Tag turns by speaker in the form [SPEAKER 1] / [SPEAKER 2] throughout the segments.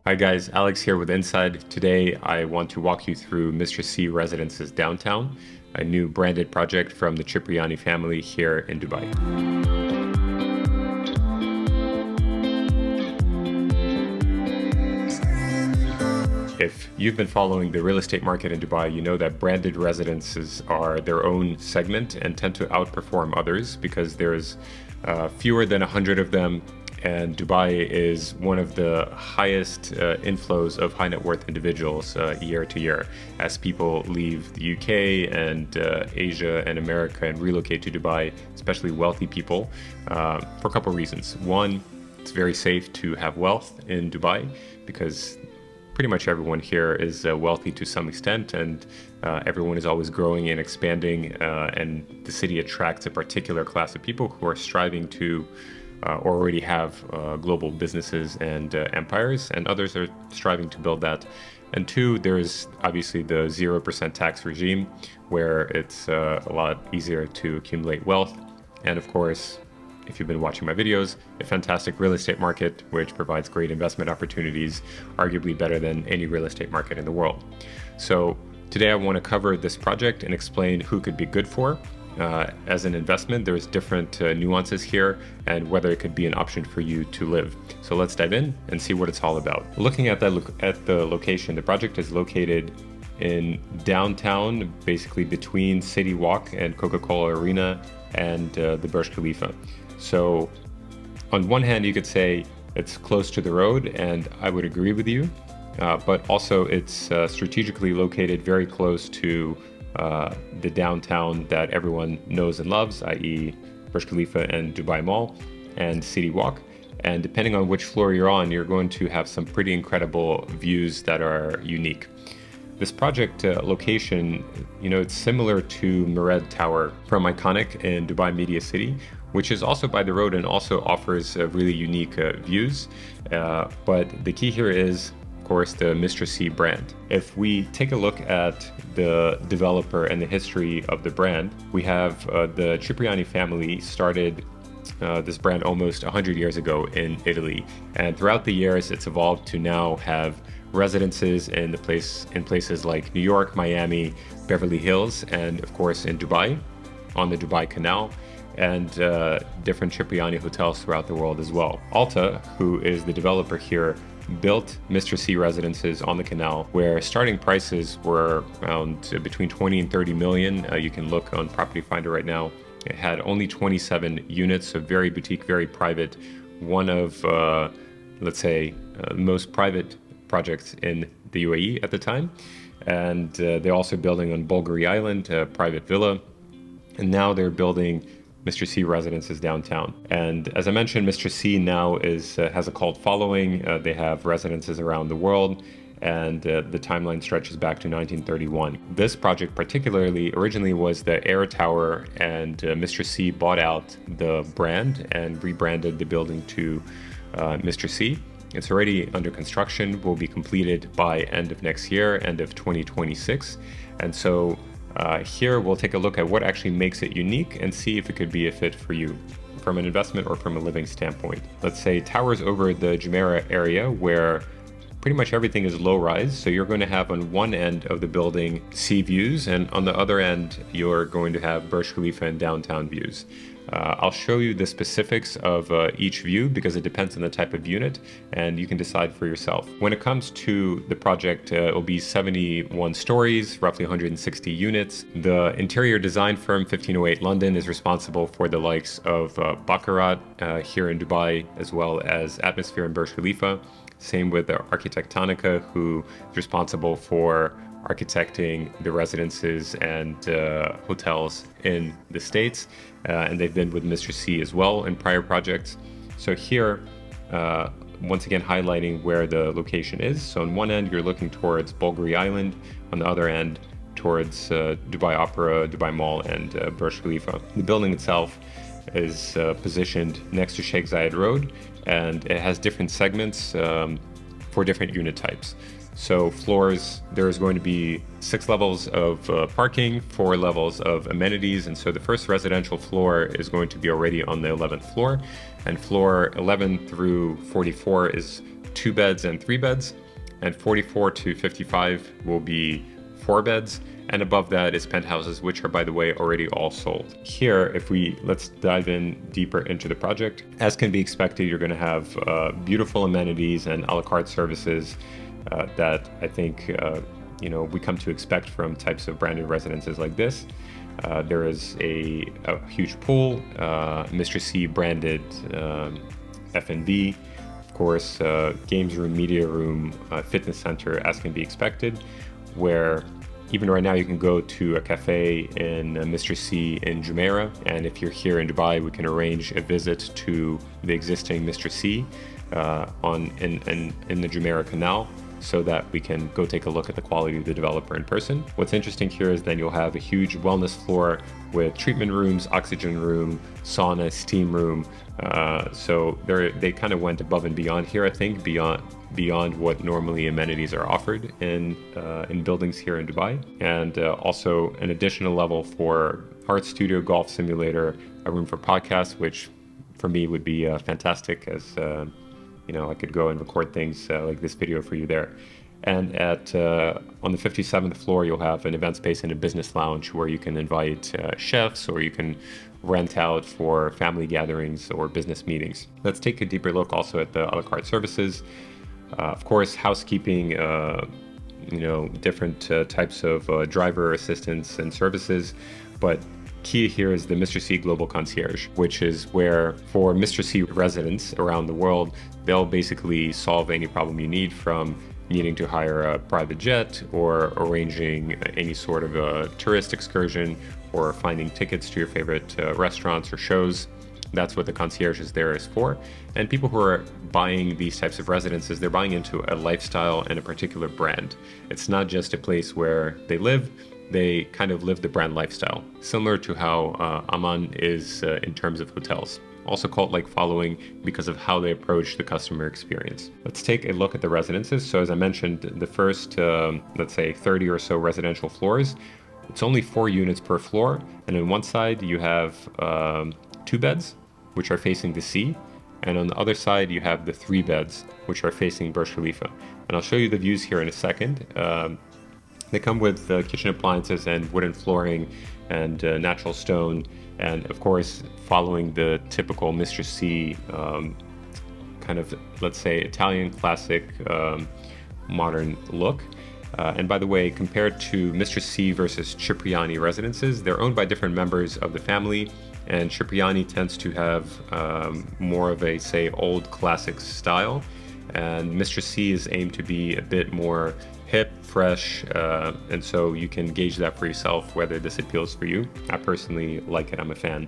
[SPEAKER 1] Hi guys, Alex here with Inside. Today I want to walk you through Mr. C Residences downtown, a new branded project from the Cipriani family here in Dubai. If you've been following the real estate market in Dubai, you know that branded residences are their own segment and tend to outperform others because there's fewer than 100 of them. And Dubai is one of the highest inflows of high net worth individuals year to year as people leave the UK and Asia and America and relocate to Dubai, especially wealthy people, for a couple of reasons. One, it's very safe to have wealth in Dubai because pretty much everyone here is wealthy to some extent, and everyone is always growing and expanding, and the city attracts a particular class of people who are striving to or already have global businesses and empires, and others are striving to build that. And two, there's obviously the 0% tax regime where it's a lot easier to accumulate wealth. And of course, if you've been watching my videos, a fantastic real estate market which provides great investment opportunities, arguably better than any real estate market in the world. So today I want to cover this project and explain who could be good for. As an investment, there's different nuances here and whether it could be an option for you to live. So let's dive in and see what it's all about. Looking at the location, the project is located in downtown, basically between City Walk and Coca-Cola Arena and the Burj Khalifa. So on one hand, you could say it's close to the road, and I would agree with you, but also it's strategically located very close to the downtown that everyone knows and loves, i.e. Burj Khalifa and Dubai Mall and City Walk. And depending on which floor you're on, you're going to have some pretty incredible views that are unique. This project location, it's similar to Mered Tower from Iconic in Dubai Media City, which is also by the road and also offers really unique views. But the key here is, of course, the Mr. C brand. If we take a look at the developer and the history of the brand, we have the Cipriani family started this brand almost 100 years ago in Italy. And throughout the years, it's evolved to now have residences in places like New York, Miami, Beverly Hills, and of course in Dubai, on the Dubai Canal, and different Cipriani hotels throughout the world as well. Alta, who is the developer here, built Mr. C Residences on the canal, where starting prices were around between 20 and 30 million. You can look on Property Finder right now. It had only 27 units, so very boutique, very private. One of, let's say, the most private projects in the UAE at the time. And they're also building on Bulgari Island, a private villa. And now they're building Mr. C Residences downtown. And as I mentioned, Mr. C now has a cult following. They have residences around the world, and the timeline stretches back to 1931. This project particularly originally was the Air Tower, and Mr. C bought out the brand and rebranded the building to Mr. C. It's already under construction, will be completed by end of next year, end of 2026. And so here we'll take a look at what actually makes it unique and see if it could be a fit for you from an investment or from a living standpoint. Let's say towers over the Jumeirah area where pretty much everything is low rise. So you're going to have on one end of the building sea views, and on the other end, you're going to have Burj Khalifa and downtown views. I'll show you the specifics of each view because it depends on the type of unit, and you can decide for yourself. When it comes to the project, it will be 71 stories, roughly 160 units. The interior design firm 1508 London is responsible for the likes of Baccarat here in Dubai, as well as Atmosphere in Burj Khalifa. Same with Arquitectonica, who is responsible for architecting the residences and hotels in the States. And they've been with Mr. C as well in prior projects. So here, once again, highlighting where the location is. So on one end, you're looking towards Bulgari Island. On the other end, towards Dubai Opera, Dubai Mall, and Burj Khalifa. The building itself is positioned next to Sheikh Zayed Road, and it has different segments for different unit types. So floors, there's going to be 6 levels of parking, 4 levels of amenities. And so the first residential floor is going to be already on the 11th floor. And floor 11 through 44 is 2 beds and 3 beds, and 44 to 55 will be 4 beds, and above that is penthouses, which are, by the way, already all sold. Here, let's dive in deeper into the project. As can be expected, you're going to have beautiful amenities and a la carte services that I think we come to expect from types of branded residences like this. There is a huge pool, Mr. C branded F&B, of course, games room, media room, fitness center, as can be expected, where even right now you can go to a cafe in Mr. C in Jumeirah, and if you're here in Dubai, we can arrange a visit to the existing Mr. C in the Jumeirah Canal, so that we can go take a look at the quality of the developer in person. What's interesting here is then you'll have a huge wellness floor with treatment rooms, oxygen room, sauna, steam room. So they kind of went above and beyond here, I think, beyond what normally amenities are offered in buildings here in Dubai. And also an additional level for art studio, golf simulator, a room for podcasts, which for me would be fantastic, as I could go and record things like this video for you there. And on the 57th floor, you'll have an event space and a business lounge where you can invite chefs, or you can rent out for family gatherings or business meetings. Let's take a deeper look also at the a la carte services. Of course, housekeeping, different types of driver assistance and services, but key here is the Mr. C Global Concierge, which is where for Mr. C residents around the world, they'll basically solve any problem you need, from needing to hire a private jet, or arranging any sort of a tourist excursion, or finding tickets to your favorite restaurants or shows. That's what the concierge is there is for. And people who are buying these types of residences, they're buying into a lifestyle and a particular brand. It's not just a place where they live, they kind of live the brand lifestyle, similar to how Aman is in terms of hotels. Also cult-like following because of how they approach the customer experience. Let's take a look at the residences. So as I mentioned, the first, let's say 30 or so residential floors, it's only 4 units per floor. And on one side you have 2 beds, which are facing the sea. And on the other side, you have the 3 beds, which are facing Burj Khalifa. And I'll show you the views here in a second. They come with kitchen appliances and wooden flooring and natural stone, and of course following the typical Mr. C kind of, let's say, Italian classic modern look. And by the way, compared to Mr. C versus Cipriani Residences, they're owned by different members of the family, and Cipriani tends to have more of a, say, old classic style, and Mr. C is aimed to be a bit more hip, fresh, and so you can gauge that for yourself whether this appeals for you. I personally like it, I'm a fan.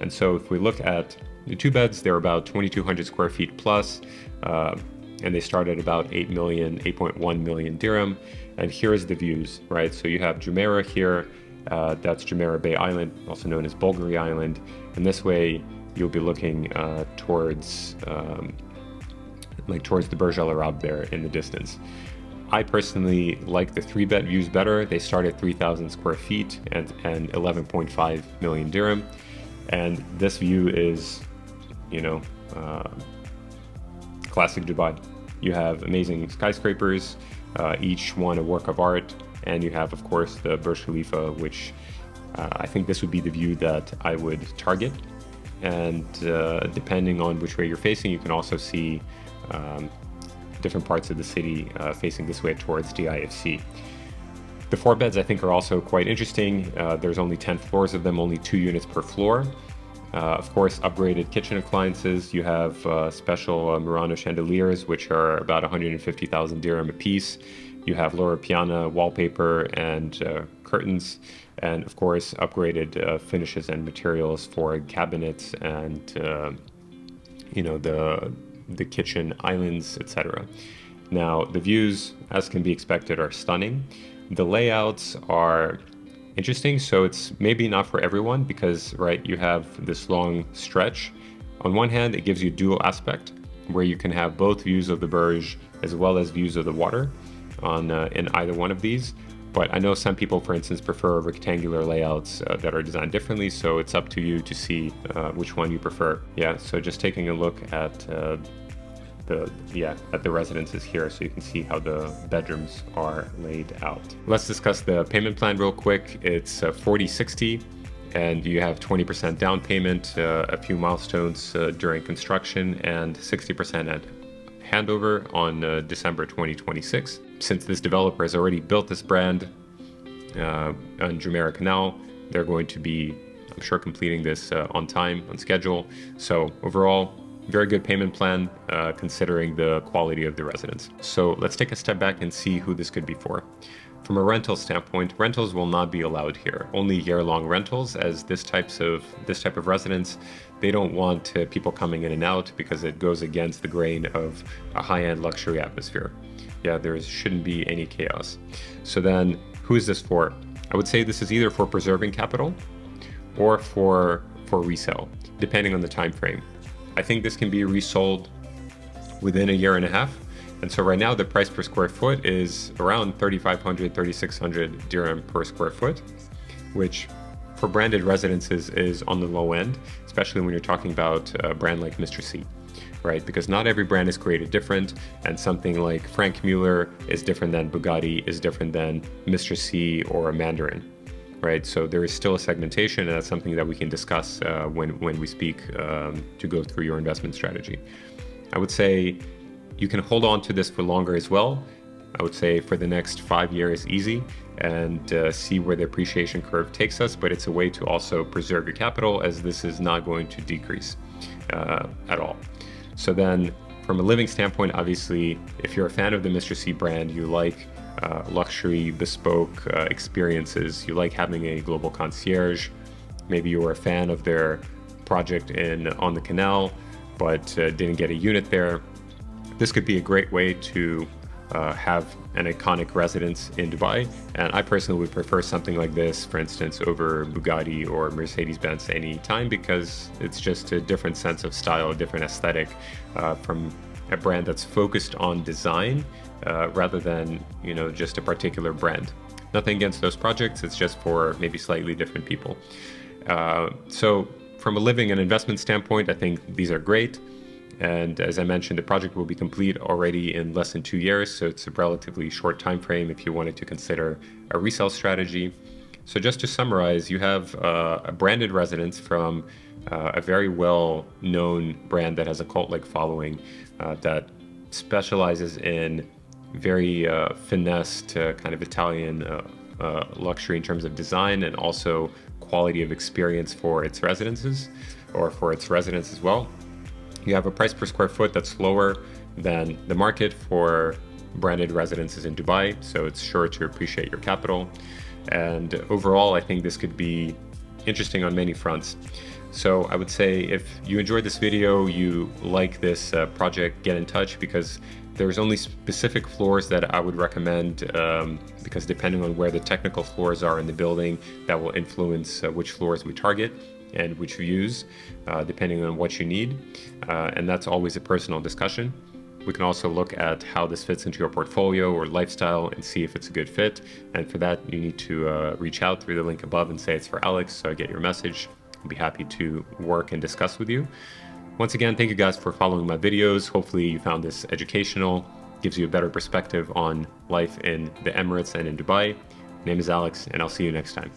[SPEAKER 1] And so if we look at the 2 beds, they're about 2,200 square feet plus, and they start at about 8.1 million dirham. And here's the views, right? So you have Jumeirah here, that's Jumeirah Bay Island, also known as Bulgari Island. And this way you'll be looking towards the Burj Al Arab there in the distance. I personally like the 3-bed views better. They start at 3,000 square feet and 11.5 million dirham. And this view is, classic Dubai. You have amazing skyscrapers, each one a work of art. And you have, of course, the Burj Khalifa, which I think this would be the view that I would target. And depending on which way you're facing, you can also see different parts of the city facing this way towards DIFC. The 4 beds I think are also quite interesting. There's only 10 floors of them, only 2 units per floor. Of course, upgraded kitchen appliances. You have special Murano chandeliers, which are about 150,000 dirham a piece. You have Loro Piana wallpaper and curtains, and of course, upgraded finishes and materials for cabinets and the kitchen islands, etc. Now, the views, as can be expected, are stunning. The layouts are interesting, so it's maybe not for everyone because, right, you have this long stretch. On one hand, it gives you dual aspect, where you can have both views of the Burj as well as views of the water in either one of these. But I know some people, for instance, prefer rectangular layouts that are designed differently, so it's up to you to see which one you prefer. Yeah, so just taking a look at at the residences here, so you can see how the bedrooms are laid out. Let's discuss the payment plan real quick. It's 40/60, and you have 20% down payment, a few milestones during construction, and 60% at handover on December 2026. Since this developer has already built this brand on Jumeirah Canal, they're going to be, I'm sure, completing this on time, on schedule. So overall, very good payment plan considering the quality of the residence. So let's take a step back and see who this could be for. From a rental standpoint, rentals will not be allowed here. Only year-long rentals, as this type of residence, they don't want people coming in and out because it goes against the grain of a high-end luxury atmosphere. Yeah, there shouldn't be any chaos. So then, who is this for? I would say this is either for preserving capital or for resale, depending on the time frame. I think this can be resold within a year and a half. And so right now the price per square foot is around 3,500, 3,600 dirham per square foot, which for branded residences is on the low end, especially when you're talking about a brand like Mr. C, right? Because not every brand is created different, and something like Frank Mueller is different than Bugatti, is different than Mr. C or a Mandarin, right? So there is still a segmentation, and that's something that we can discuss when we speak to go through your investment strategy. I would say you can hold on to this for longer as well. I would say for the next 5 years easy, and see where the appreciation curve takes us, but it's a way to also preserve your capital, as this is not going to decrease at all. So then from a living standpoint, obviously, if you're a fan of the Mr. C brand, you like luxury, bespoke experiences, you like having a global concierge, maybe you were a fan of their project on the canal, but didn't get a unit there, this could be a great way to have an iconic residence in Dubai. And I personally would prefer something like this, for instance, over Bugatti or Mercedes-Benz any time, because it's just a different sense of style, a different aesthetic from a brand that's focused on design rather than, just a particular brand. Nothing against those projects, it's just for maybe slightly different people. So from a living and investment standpoint, I think these are great. And as I mentioned, the project will be complete already in less than 2 years, so it's a relatively short time frame if you wanted to consider a resale strategy. So just to summarize, you have a branded residence from a very well-known brand that has a cult-like following that specializes in very finessed kind of Italian luxury in terms of design, and also quality of experience for its residences, or for its residents as well. You have a price per square foot that's lower than the market for branded residences in Dubai, so it's sure to appreciate your capital. And overall, I think this could be interesting on many fronts. So I would say if you enjoyed this video, you like this project, get in touch, because there's only specific floors that I would recommend, because depending on where the technical floors are in the building, that will influence which floors we target and which views, depending on what you need. And that's always a personal discussion. We can also look at how this fits into your portfolio or lifestyle and see if it's a good fit. And for that, you need to reach out through the link above and say it's for Alex, so I get your message. I'll be happy to work and discuss with you. Once again, thank you guys for following my videos. Hopefully you found this educational, gives you a better perspective on life in the Emirates and in Dubai. My name is Alex, and I'll see you next time.